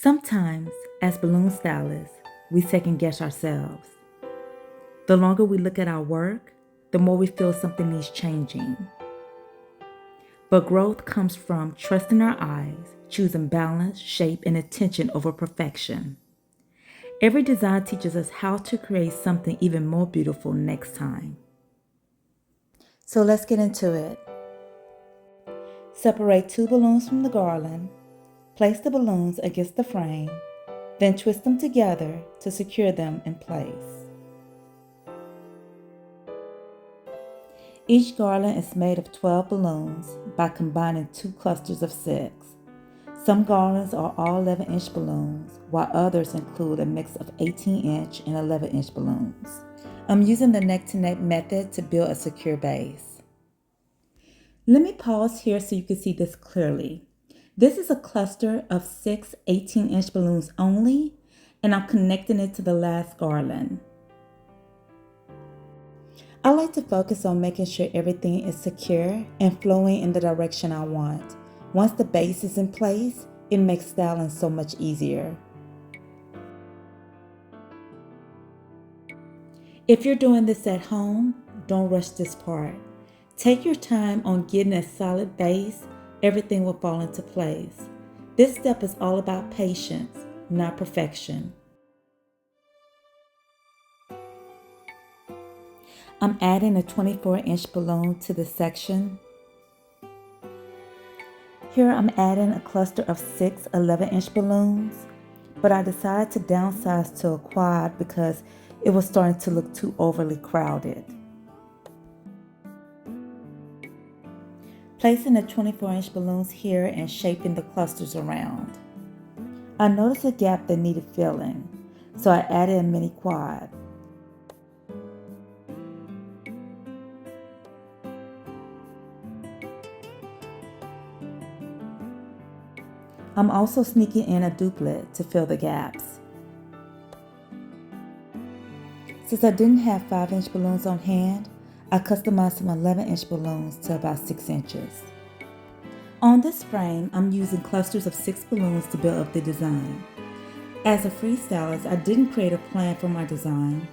Sometimes, as balloon stylists, we second guess ourselves. The longer we look at our work, the more we feel something needs changing. But growth comes from trusting our eyes, choosing balance, shape, and attention over perfection. Every design teaches us how to create something even more beautiful next time. So let's get into it. Separate 2 balloons from the garland. Place the balloons against the frame, then twist them together to secure them in place. Each garland is made of 12 balloons by combining 2 clusters of 6. Some garlands are all 11-inch balloons, while others include a mix of 18-inch and 11-inch balloons. I'm using the neck-to-neck method to build a secure base. Let me pause here so you can see this clearly. This is a cluster of 6 18-inch balloons only, and I'm connecting it to the last garland. I like to focus on making sure everything is secure and flowing in the direction I want. Once the base is in place, it makes styling so much easier. If you're doing this at home, don't rush this part. Take your time on getting a solid base. Everything will fall into place. This step is all about patience, not perfection. I'm adding a 24-inch balloon to this section. Here I'm adding a cluster of 6 11-inch balloons, but I decided to downsize to a quad because it was starting to look too overly crowded. Placing the 24-inch balloons here and shaping the clusters around. I noticed a gap that needed filling, so I added a mini quad. I'm also sneaking in a duplet to fill the gaps. Since I didn't have 5-inch balloons on hand, I customized some 11-inch balloons to about 6 inches. On this frame, I'm using clusters of 6 balloons to build up the design. As a freestylist, I didn't create a plan for my design.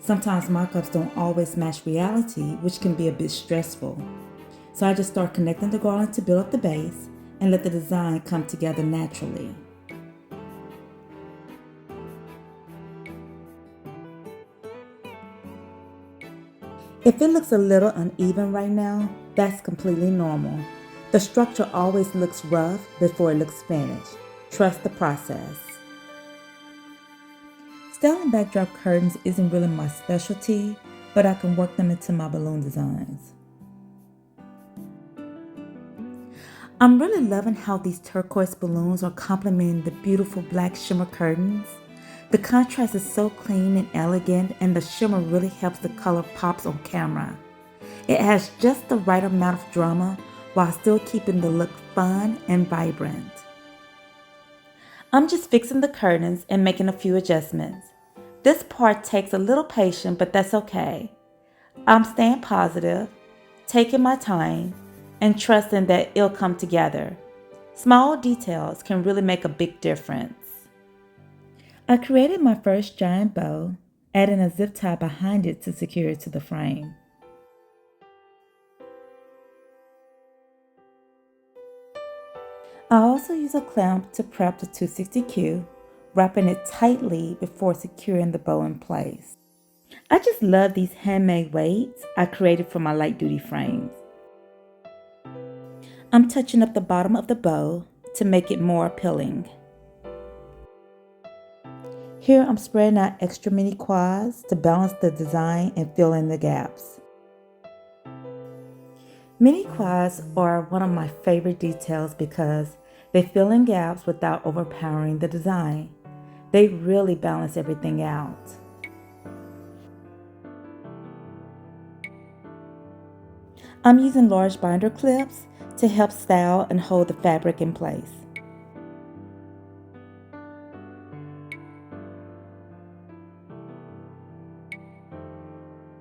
Sometimes mock-ups don't always match reality, which can be a bit stressful. So I just start connecting the garland to build up the base and let the design come together naturally. If it looks a little uneven right now, that's completely normal. The structure always looks rough before it looks finished. Trust the process. Styling backdrop curtains isn't really my specialty, but I can work them into my balloon designs. I'm really loving how these turquoise balloons are complementing the beautiful black shimmer curtains. The contrast is so clean and elegant, and the shimmer really helps the color pops on camera. It has just the right amount of drama while still keeping the look fun and vibrant. I'm just fixing the curtains and making a few adjustments. This part takes a little patience, but that's okay. I'm staying positive, taking my time, and trusting that it'll come together. Small details can really make a big difference. I created my first giant bow, adding a zip tie behind it to secure it to the frame. I also use a clamp to prep the 260Q, wrapping it tightly before securing the bow in place. I just love these handmade weights I created for my light duty frames. I'm touching up the bottom of the bow to make it more appealing. Here I'm spreading out extra mini quads to balance the design and fill in the gaps. Mini quads are one of my favorite details because they fill in gaps without overpowering the design. They really balance everything out. I'm using large binder clips to help style and hold the fabric in place.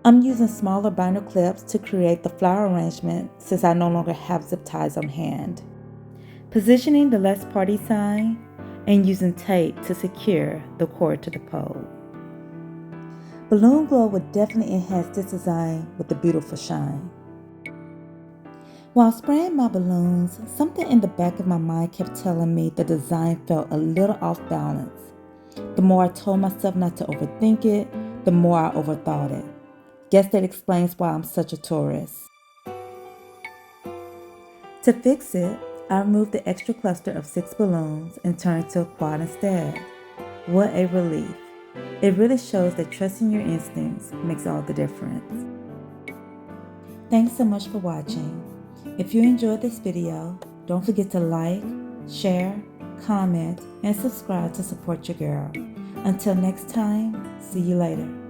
I'm using smaller binder clips to create the flower arrangement since I no longer have zip ties on hand. Positioning the Let's Party sign, and using tape to secure the cord to the pole. Balloon glow would definitely enhance this design with a beautiful shine. While spraying my balloons, something in the back of my mind kept telling me the design felt a little off balance. The more I told myself not to overthink it, the more I overthought it. Guess that explains why I'm such a Taurus. To fix it, I removed the extra cluster of 6 balloons and turned to a quad instead. What a relief. It really shows that trusting your instincts makes all the difference. Thanks so much for watching. If you enjoyed this video, don't forget to like, share, comment, and subscribe to support your girl. Until next time, see you later.